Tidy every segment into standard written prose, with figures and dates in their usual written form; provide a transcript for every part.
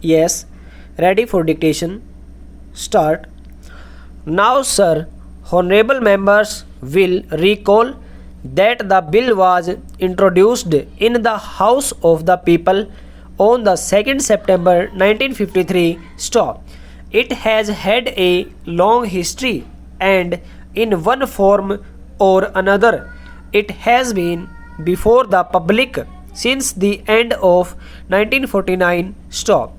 Yes, ready for dictation. Start. Now, sir, honorable members will recall that the bill was introduced in the House of the People on the 2nd September 1953. Stop. It has had a long history and in one form or another it has been before the public since the end of 1949. Stop.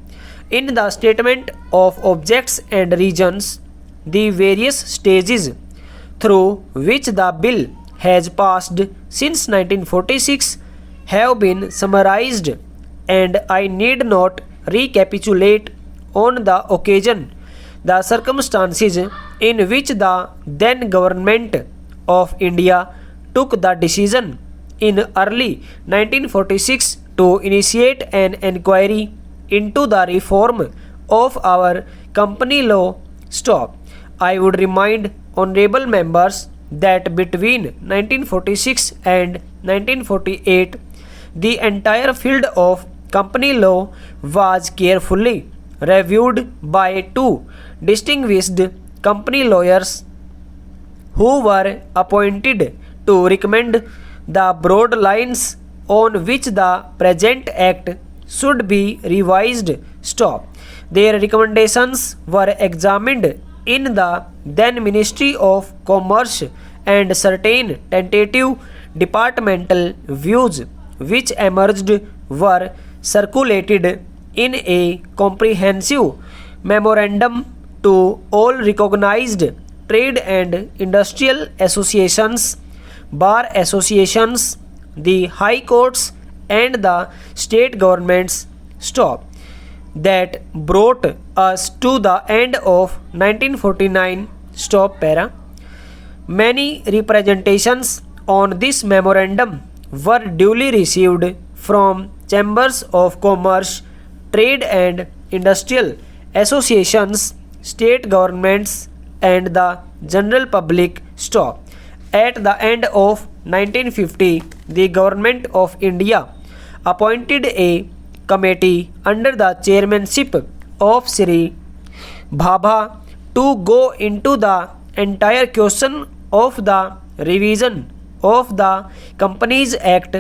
In the statement of objects and reasons, the various stages through which the bill has passed since 1946 have been summarized, and I need not recapitulate on the occasion the circumstances in which the then government of India took the decision in early 1946 to initiate an inquiry into the reform of our company law. Stop. I would remind honorable members that between 1946 and 1948 the entire field of company law was carefully reviewed by two distinguished company lawyers who were appointed to recommend the broad lines on which the present act should be revised. Stop. Their recommendations were examined in the then Ministry of Commerce, and certain tentative departmental views which emerged were circulated in a comprehensive memorandum to all recognized trade and industrial associations, bar associations, the high courts, and the state governments. Stop. That brought us to the end of 1949. Stop para. Many representations on this memorandum were duly received from chambers of commerce, trade and industrial associations, state governments, and the general public. Stop. At the end of 1950, the government of India appointed a committee under the chairmanship of Sri Bhabha to go into the entire question of the revision of the Companies Act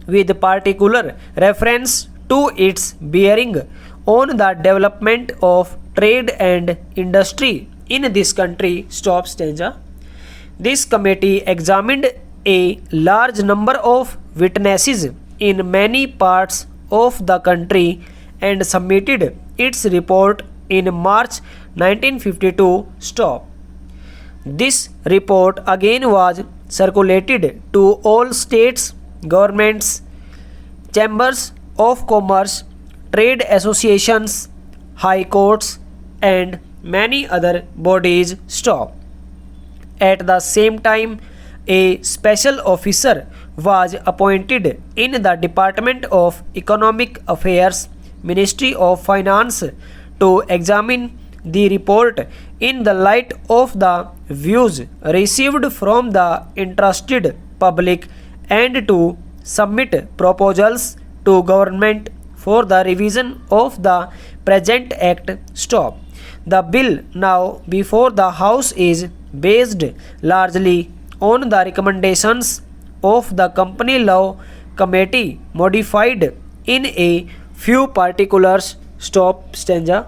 with particular reference to its bearing on the development of trade and industry in this country. Stop stanza. This committee examined a large number of witnesses in many parts of the country and submitted its report in March 1952. Stop. This report again was circulated to all states, governments, chambers of commerce, trade associations, high courts, and many other bodies. Stop. At the same time, a special officer was appointed in the Department of Economic Affairs, Ministry of Finance, to examine the report in the light of the views received from the interested public and to submit proposals to government for the revision of the present act. Stop. The bill now before the House is based largely on the recommendations of the Company Law Committee, modified in a few particulars. Stop stanza.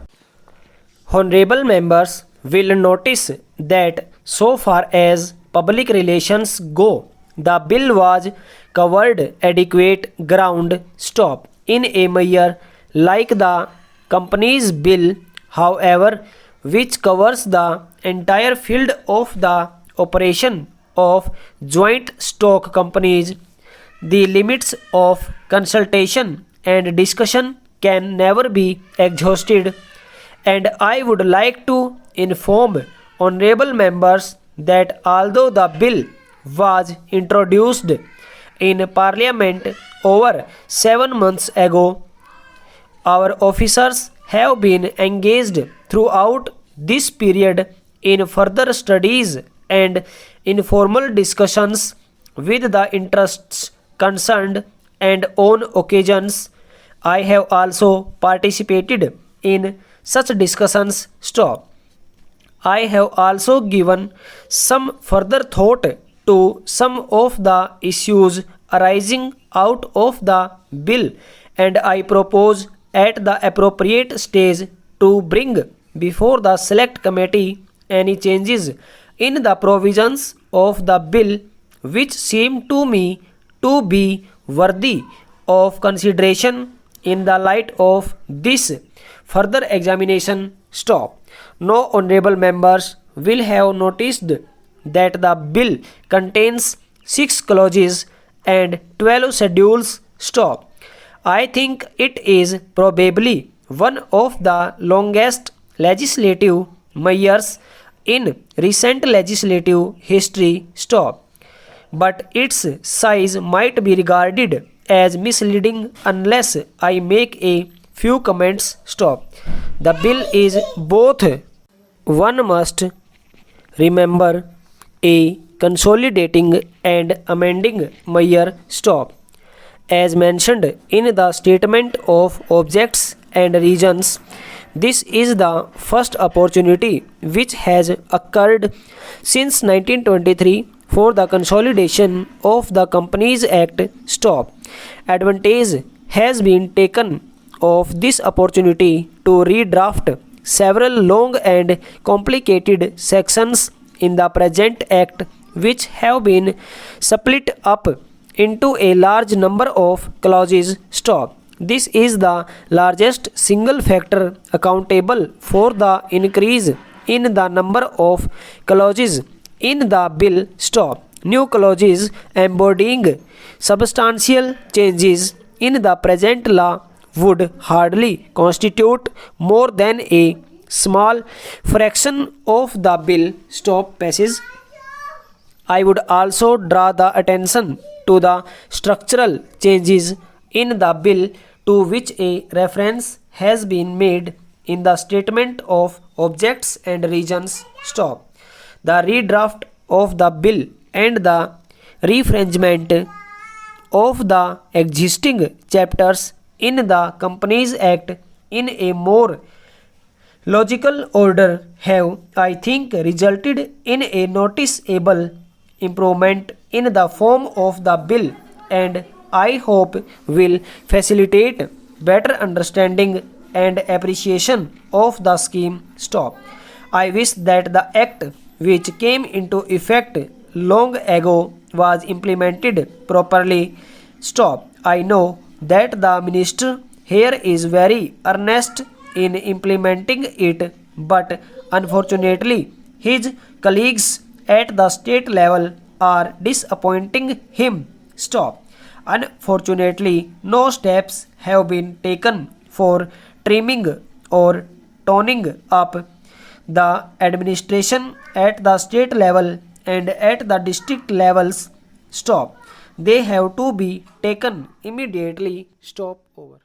Honorable members will notice that so far as public relations go, the bill was covered adequate ground. Stop. In a measure like the Companies Bill, however, which covers the entire field of the operation of joint stock companies, the limits of consultation and discussion can never be exhausted, and I would like to inform honorable members that although the bill was introduced in Parliament over 7 months ago, our officers have been engaged throughout this period in further studies and informal discussions with the interests concerned, and on occasions I have also participated in such discussions. Stop. I have also given some further thought to some of the issues arising out of the bill, and I propose at the appropriate stage to bring before the select committee any changes in the provisions of the bill which seem to me to be worthy of consideration in the light of this further examination. Stop. No honorable members will have noticed that the bill contains 6 clauses and 12 schedules. Stop. I think it is probably one of the longest legislative measures in recent legislative history. Stop. But its size might be regarded as misleading unless I make a few comments. Stop. The bill is both, one must remember, a consolidating and amending measure. Stop. As mentioned in the statement of objects and reasons, this is the first opportunity which has occurred since 1923 for the consolidation of the Companies Act. Stop. Advantage has been taken of this opportunity to redraft several long and complicated sections in the present act which have been split up into a large number of clauses. Stop. This is the largest single factor accountable for the increase in the number of clauses in the bill. Stop. New clauses embodying substantial changes in the present law would hardly constitute more than a small fraction of the bill. Stop. Passage. I would also draw the attention to the structural changes in the bill to which a reference has been made in the statement of objects and reasons. Stop. The redraft of the bill and the rearrangement of the existing chapters in the Companies Act in a more logical order have, I think, resulted in a noticeable improvement in the form of the bill, and I hope will facilitate better understanding and appreciation of the scheme. Stop. I wish that the act which came into effect long ago was implemented properly. Stop. I know that the minister here is very earnest in implementing it, but unfortunately his colleagues at the state level are disappointing him. Stop. Unfortunately, no steps have been taken for trimming or toning up the administration at the state level and at the district levels. Stop. They have to be taken immediately. Stop. Over.